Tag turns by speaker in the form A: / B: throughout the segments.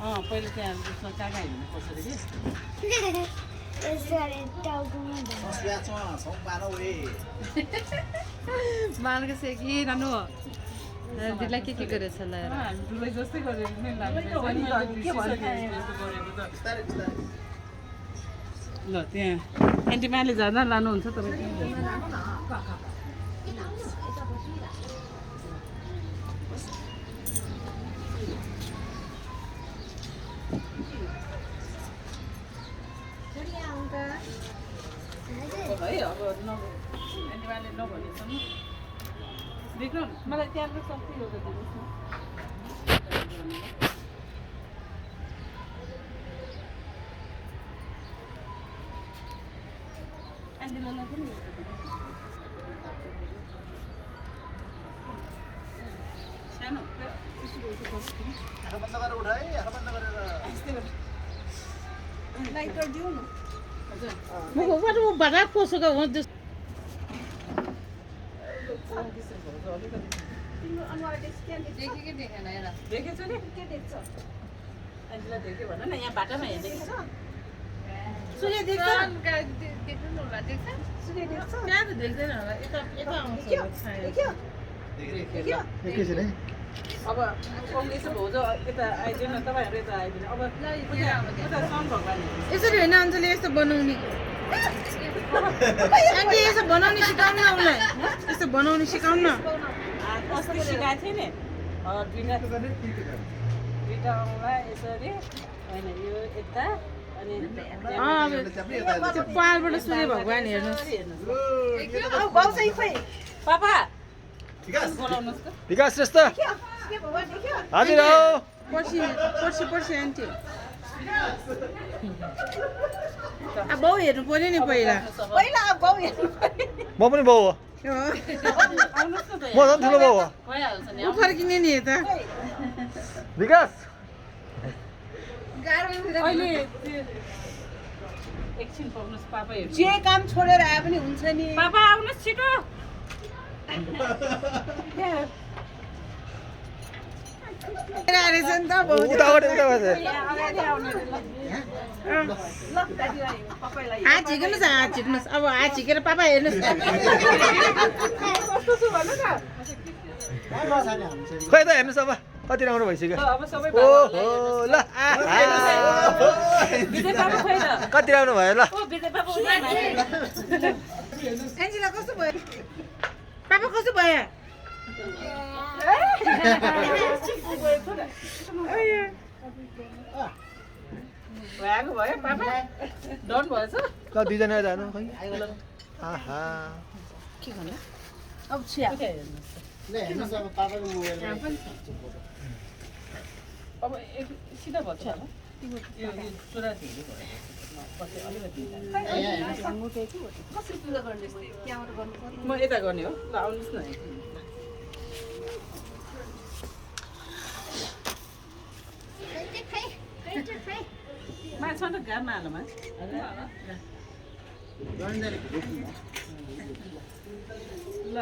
A: पहिले त्यहाँ उसमा काका हिँड्नु पर्छ अरे
B: कि मार्ग से कि रानु दिदीलाई के गरेछ ल
A: हामी ठुलै जस्तै गरेर नै ल त्यहाँ एन्टिमाले जाँदा लानुहुन्छ तपाईँ है अब एन्टिमाले नभनेसम्म देख्नु मलाई त्यहाँको सबै योगा दिनुहोस् न एन्टिमालाई पनि सानो लाइट गरिदिउ न हजुर बडा पोसोको हो त्यो देखेछु नि के देख्छ अहिले देख्यो भन न यहाँ बाटोमा हेर्दैछ सूर्य देख्छ देख्नु न होला देख्छ सूर्य देख्छ त्यहाँ त देख्दैन होला यता यता आउँछ देख्यो अब कङ्ग्रेस भौज यता आइदिनु तपाईँहरू यता आइदिनु अब यता सन भगवान्
B: यसरी होइन अञ्जली यस्तो बनाउने आन्टी यसो बनाउने सिकाउनु न उसलाई यस्तो बनाउने सिकाउनु न
A: अस्ति सिकाएको थिएँ नि दुईवटा औँला यसरी होइन यो यता अनि
B: त्यो पालबाट सूर्य भगवान् हेर्नुहोस्
A: पापा बोलाउनुहोस् त
C: विकास श्रेष्ठ हजुर हो
B: पर्सि आन्टी अब बाउ हेर्नु पर्यो नि पहिला
C: म पनि बाउ हो म झन् ठुलो बाउ हो
A: भइहाल्छ नि
B: ऊ फर्किने नि यता
C: विकास
A: अहिले एकछिन पाउनुहोस् पापा हेर्नु
D: जे काम छोडेर आए पनि हुन्छ नि
A: पापा आउनुहोस् छिटो
C: उताबाट
B: हात झिक्नुहोस् हात झिक्नुहोस् अब हात झिकेर पापा हेर्नुहोस्
C: खोइ त हेर्नुहोस् अब कति राम्रो भइसक्यो
A: अब सबै
C: ओहो ल
A: विजय पापा खोइ त
C: कति राम्रो भयो ल
A: ओ विजय पापा उता
B: एन्जिला कस्तो भयो पापा कस्तो भयो
A: भएको भयो पापा डन भएछ
C: ल दुईजना जानु खै आहा
B: के भन्नु अब छिया
A: अब सिधा भन्छ होला यो चुरा धेरै भयो पछि अलिकति म यता गर्ने हो ल आउनुहोस् न माछा त घाममा हालमा ल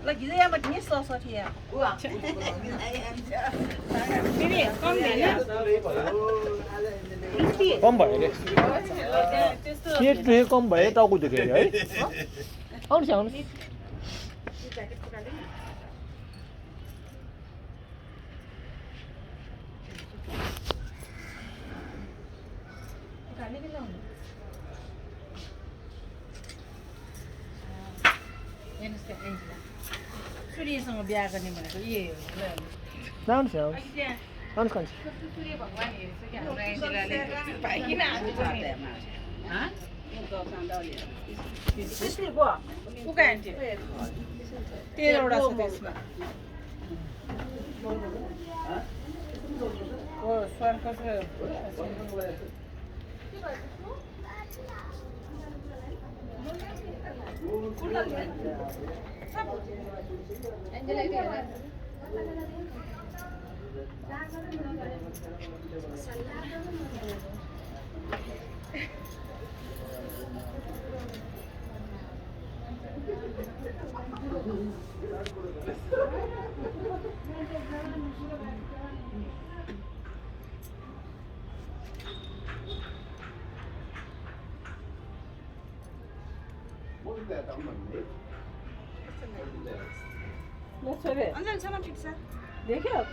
D: Lagi dia yang macam sosok dia. Wah. Ini kong dia.
C: कम भयो अरे केक चाहिँ कम भयो टाउको दुख्यो अरे है आउनुहोस् आउनुहोस्
B: सूर्यसँग बिहा गर्ने भनेको यही हो
C: आउनुहोस् आउनुहोस् आउनुहोस्
B: सूर्य भगवान हेरेछ कि हाम्रो एन्जिलाले पाइकिन आज उका आन्टी 13 वटा छ त्यसमा ओ स्वर्ग छ
A: ल छोरे
D: अन्जलसम्म ठिक छ
A: देख्यो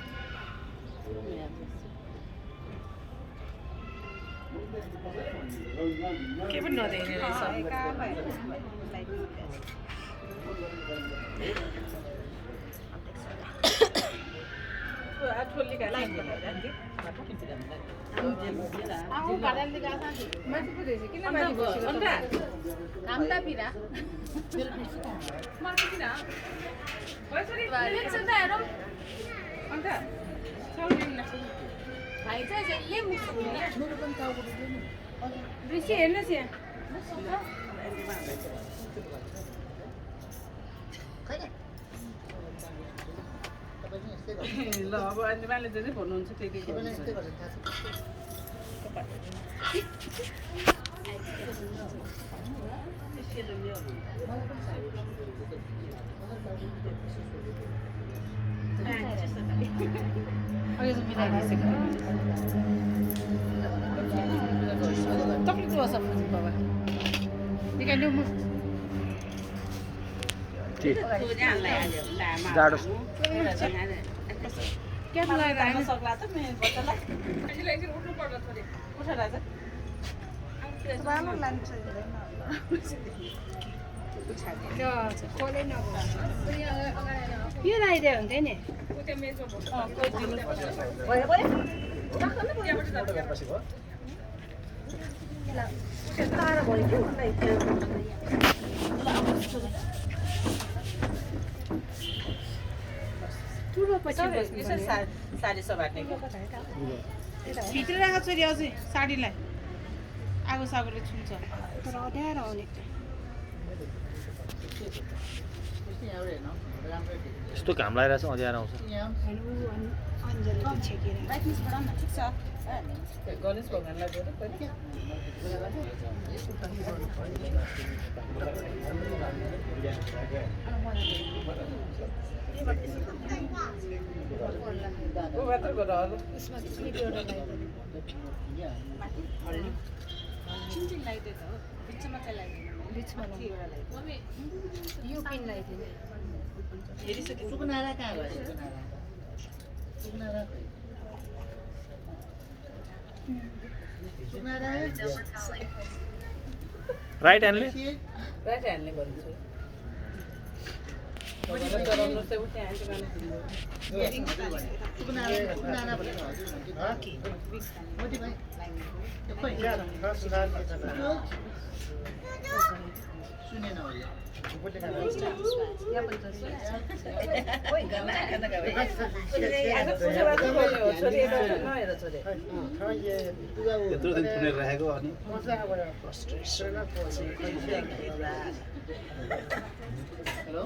B: के पनि नदेख्ने रहेछ
A: ठोलीका लाइन
B: माथि पो रहेछ किन माथि बसेको
A: काम त पिरा अन्त
B: ऋषि हेर्नुहोस् यहाँ
A: ल अब अन्तिमाले जे जे भन्नुहुन्छ त्यही
B: अघि चाहिँ बिताइदिइसक्यो तपाईँले क्लोज अप बाबा निकाल्नु म
C: जाडो
B: क्या लगाएर
A: सक्ला त मेरो बच्चालाई उठ्नु पर्छ छोरी उठ राजा
D: बाबा लान्छ
B: यो लगाइदियो हुन्थ्यो नि
A: साडी सबाट्ने
B: भित्र राख छोरी अझै साडीलाई आगो सागोले छुन्छ तर अँध्यारो आउने
C: यस्तो घाम लगाइरहेको छ अँध्यारो आउँछ
A: गणेश भगवान्लाई दिएर पहिले मात्र गर अरू
D: सुकुनारा कहाँ गयो सुकुनारा
C: राइट ह्यान्डले
A: राइट ह्यान्डले गर्छु चलाउनु चाहिँ उठ्ने
D: सुकुनारा भनेको सुनेन
E: यत्रो दिन पुनेर राखेको अनि
D: हेलो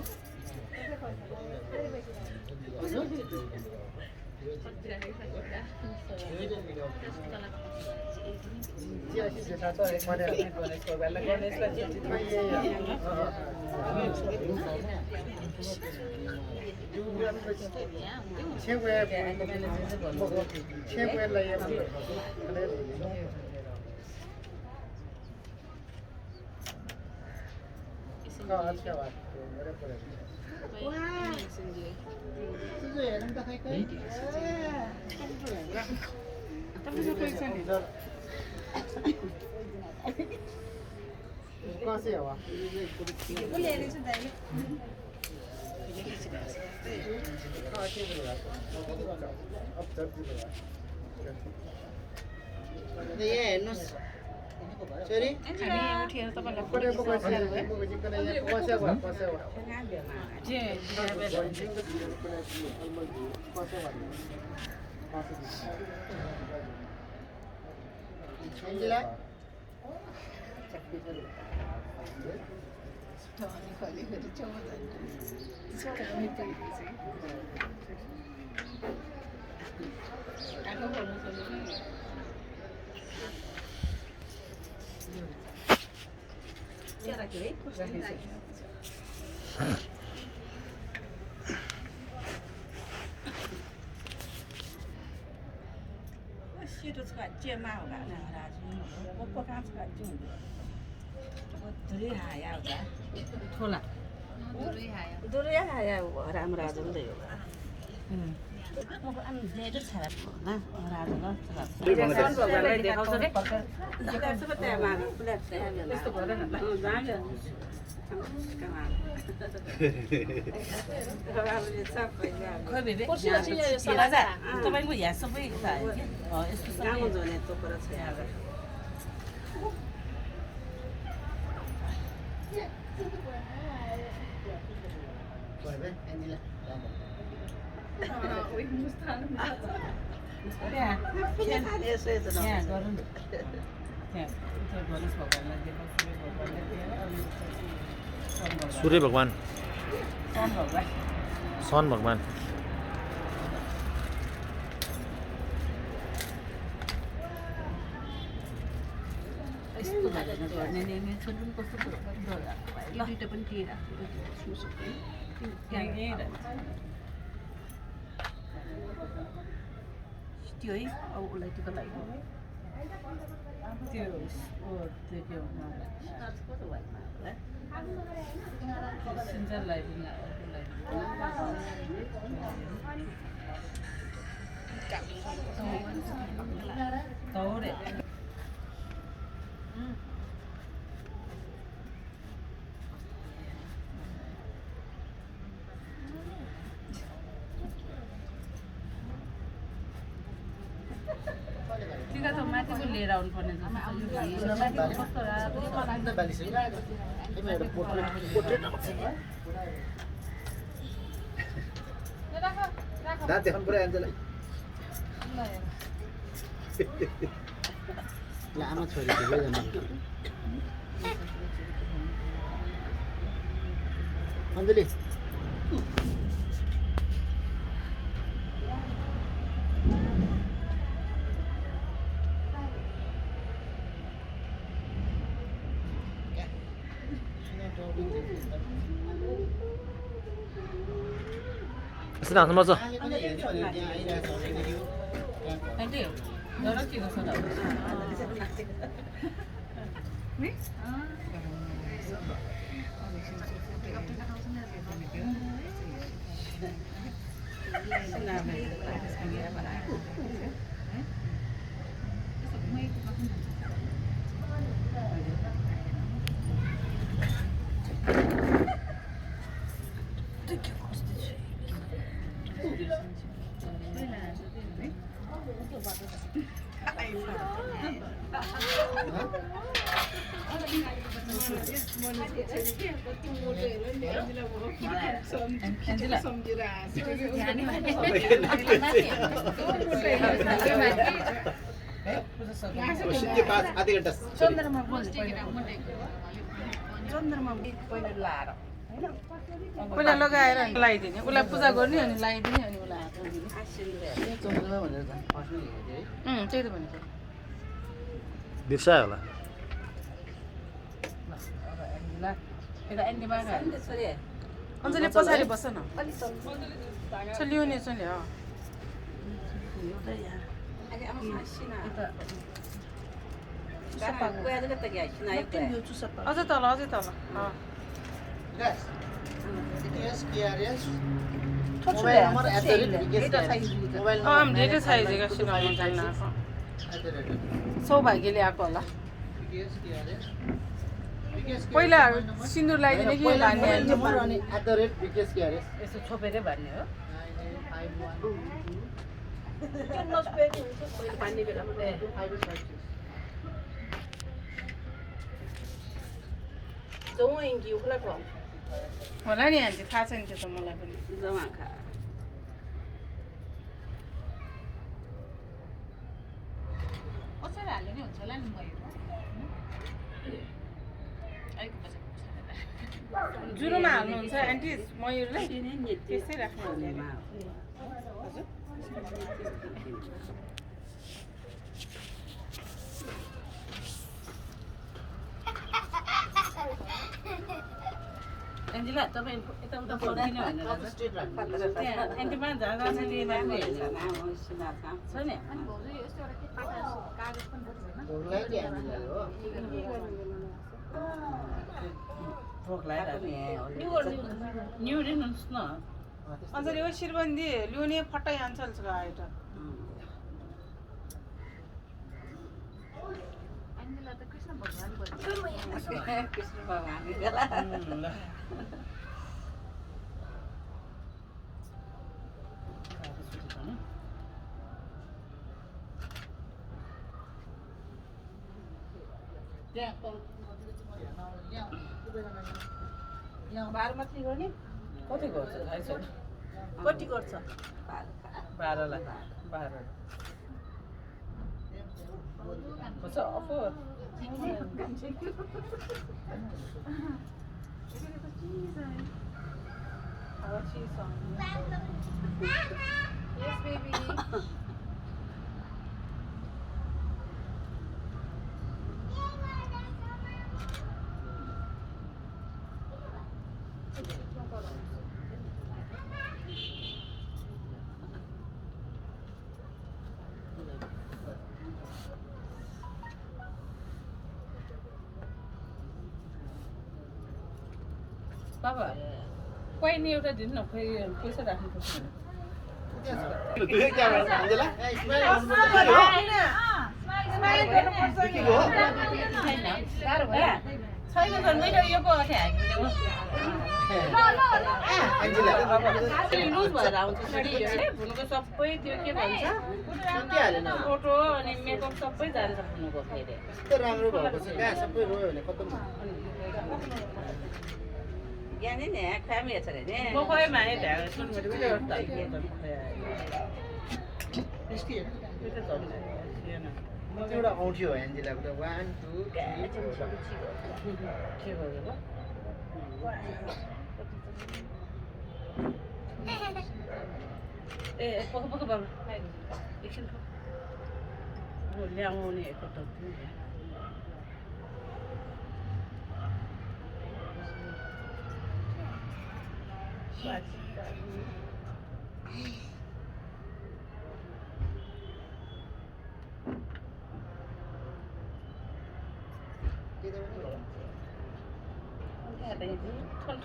D: Sorry?
B: हामी उठेर तपाईँलाई
A: अनि खोलेको चौधरी कामै त्यही रहेछ आगो बोल्नु सक्दैन क्या राख्यो है Situ suka cema udah ada raju, apa kan suka juga. Dulu ya udah. Thola. Dulu ya orang raju deh. Mau an jadi cara nah raju lah cara. Kan bagai deh kau sudah. Kita seperti mana? Boleh saya bilang. Itu boleh nggak? Jangan. खोइ बेबे राजा तपाईँको यहाँ सबै यस्तो सबै तोकेर छ
C: सूर्य भगवान सन भगवान
A: यस्तो गरेर गर्ने नि छोड्नु कस्तो यो दुईटा पनि के राख्नु सक्छु त्यो है अब उसलाई टिका लगाइदिनु त्यो त्यो के सिन्जर लगाइदिनु तौरे टिका त माथिको लिएर आउनु पर्ने कस्तो
D: दाँत देखाउनु पुरा एन्जललाई आमा छोरी दुवैजना अञ्जली
C: यसो हाँस्नु पर्छ
A: आन्टी डर के गर्छ त
D: आधी घन्टा
A: चन्द्रमा पहिला लाएर पहिला लगाएर लगाइदिने उसलाई पूजा गर्ने अनि लगाइदिने अनि उसलाई हातमा दिने
D: चन्द्रमा भनेर फर्स्टमा लेखेको थिएँ है
A: त्यही त भनेको
C: बिर्सायो होला
A: अञ्जली पछाडि बस्छ न लियो नि यसले अझै तल अझै तल
D: मोबाइल नम्बर
A: धेरै साइज एकछिन जान्न आएको सौभाग्यले आएको होला पहिला सिन्दुर लगाइदिने कि लाने यसो छोपेरै भन्ने हो होला नि आन्टी थाहा छैन त्यो त मलाई पनि कसरी हाल्यो नि हुन्छ होला नि
B: जुरोमा हाल्नुहुन्छ आन्टी मयुरलाई त्यसै राख्नु होला हजुर
A: एन्जिला तपाईँ यताउता फर्किनु होइन त्यहाँ एन्टीमा झागा छ त्यो राम्रो हेर्छ छ नि भोक लाग्यो न्यु दिनुहोस् न
B: अन्त यो शिरबन्दी ल्याउने फटाइ अञ्चलको आइटम
A: कृष्ण भगवान बाह्रमाथि गर्ने कति गर्छ थाहै छैन कति गर्छ 12 lakh 12 What's up? Offer.
B: Yes, baby.
A: Papa, quay nhiều ra đến nó quay sẽ đặt một chút. Saya kanไม่ได้ยกก็แถงเดี๋ยวलुज भएर आउँछ फुलको सबै त्यो के भन्छ फोटो अनि मेकअप सबै जान्छ फुलको फेरि
D: कस्तो राम्रो भएको छ क्या सबै रोयो भने खतम
A: ज्ञानी ने खामी छ रे म खोइ माने ढ्याङ सुन मैले भिडियो गर्दा के गर्नु
D: एउटा आउँथ्यो एन्जिलाको त 1 2 3
A: के भयो ए पक पक बाबा एकछिन हो ल्याउने फोटो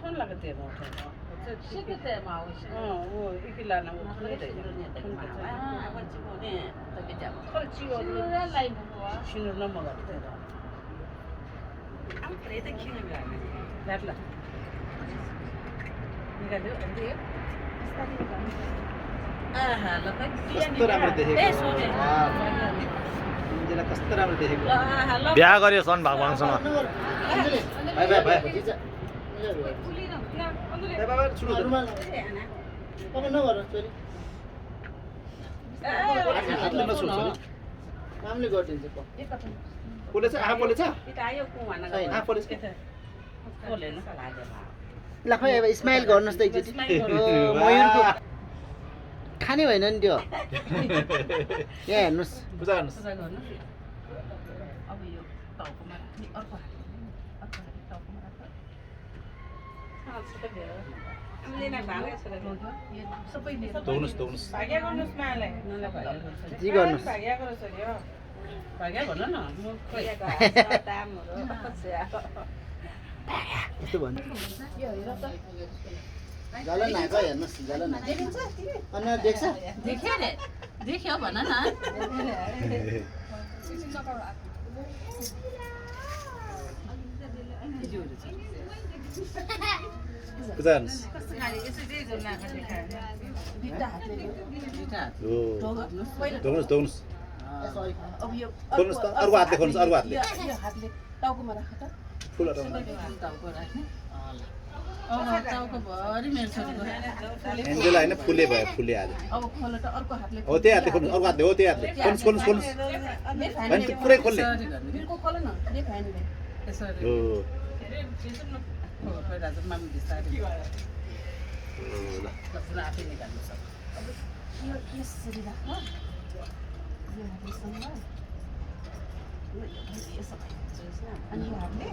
A: ठन लगते हैं मोटे शिकते हैं माउस वो इकला ना वो ठन दे बच्ची को ने तब जा खर्ची हो लाइन हुआ शिनर न मगते हैं हम प्रेत खिने गया बैठला निकाल्यो अन्ते आहा ल
D: कस्तो राम्रो देखेको
A: ए सोचे
D: एन्जिला कस्तो राम्रो देखेको
A: आहा ल
C: बिहा गर्यो सन भगवानसँग
D: भाइ भाइ भाइ बाबा सुन्नु तपाईँ नगर छोरी हातले नछोड्छ नि कामले गरिदिन्छ पोलेछ आहा पोलेछ
A: आयो कुवाना
D: आहा पोलेछ
A: पोलेन
D: ल खै अब स्माइल गर्नुहोस् त एकचोटि मयुरको खाने होइन नि त्यो यहाँ हेर्नुहोस् पूजा गर्नुहोस्
A: अब यो टाउकोमा राख्ने अर्को टाउकोमा राख्ने सबै
C: दोग्नुस्
B: भाग्य गर्नुहोस् मालाई
D: जी गर्नुहोस्
B: भाग्य गरोस् अरे हो
A: भाग्य भन न म
D: यस्तो भन्नु जल नाको हेर्नुहोस् जल नाको अनि देख्छ
A: देख्यो रे देख्यो भन न
C: पूजा गर्नुहोस्
B: कस्तो खाले यसरी झोल नाखा देखायो
A: बिटा हातले बिटा
C: हो दोग्नुस्
A: अब यो
C: खोल्नुस् त अर्को हातले खोल्नुस् अर्को हातले
A: यो हातले टाउकोमा राख त
C: फुल हटाउनु
A: टाउको राख्ने टाउको भरि मेरो छोरीको
C: एन्जेला हैन फुले भयो फुले आज
A: अब खोल त अर्को हातले
C: हो त्यही हातले खोल्नुस् अर्को हातले हो त्यही हातले खोल्नुस् खोल्नुस् हैन पुरै खोल्ने
A: बिर्को खोल न देख हैन
C: हो
A: खोइरा चाहिँ मामी बिस्तारै ल पुरा आफै निकाल्नु सक्छ
B: यो यसरी राख हो यो यससँग अनि यो हातले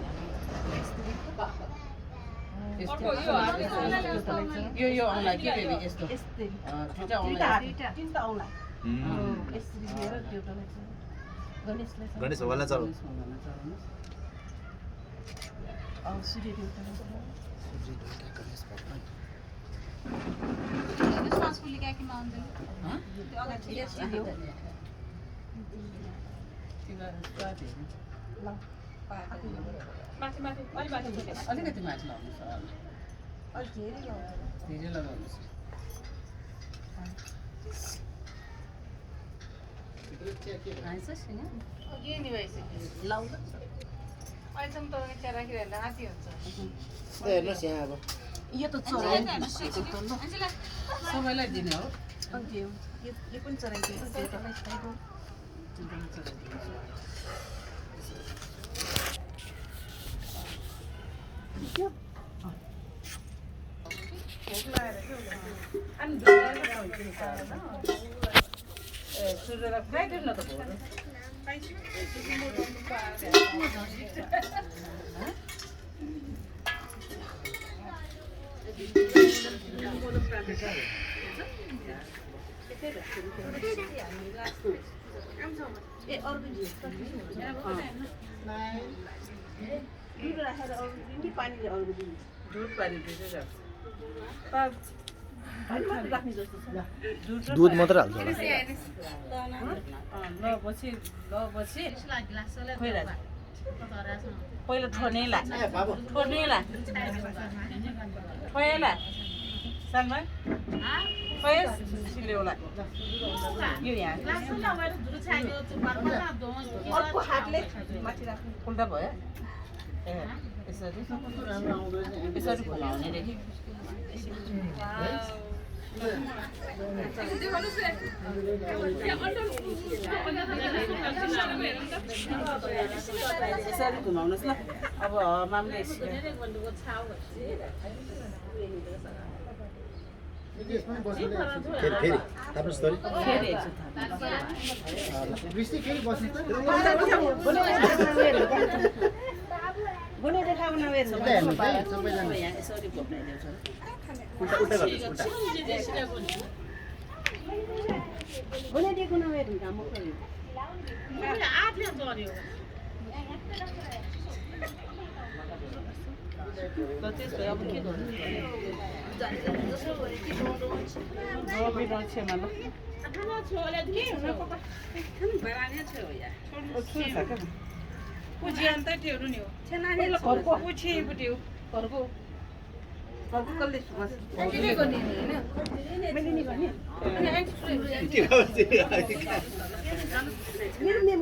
A: यो औँला के बेबी यस्तो
B: यस्तै
A: दुईटा औँला
B: तीनटा औँला यसरी लिएर त्यो गणेशलाई
D: गणेश भगवानलाई चढाउनु
B: सूर्य देवता
A: अलिकति माथि लाउनु धेरै लगाउनुहोस्
D: हेर्नुहोस् यहाँ अब
B: यो त
A: सबैलाई दिने हो
B: यो पनि चराइदियो देवतालाई खाइदियो
A: सूर्यलाई खुवाइदिनु न त भोर
B: दुध राखेर अरू पानीले अरू दिनु
A: दुध पानी दिँदै जान्छ
B: राख्ने जस्तो छ
D: दुध मात्रै हाल्छ होला
A: खोइरा पहिला ठोर्नेला ठोर्नेला खोइला सालमा खोइस सिलेउला यो यहाँ
B: अर्को हातले माथि राख्नु
A: उल्टा भयो ए यसरी यसरी खुलाउने रे यसरी घुमाउनुहोस् ल अब मामले
D: फेरि ताप्नुहोस् त
A: फेरि
D: फेरि बस्नु त
B: गुने देखाउन नवेर
D: सबैजना
A: यहाँ यसरी घुमाइदिउँछ
D: उल्टा उल्टा गर्नुहोस् उल्टा
B: गुने दिएको नवेर हुन्छ म
A: ल त्यसो भए अब के गर्नु रक्षमा ल
B: पुजियान त ठेउनु नि हो घरको पुछि बुट्यो घरको घरको कसले सुवास मैले गर्ने हैन मैले नि गर्ने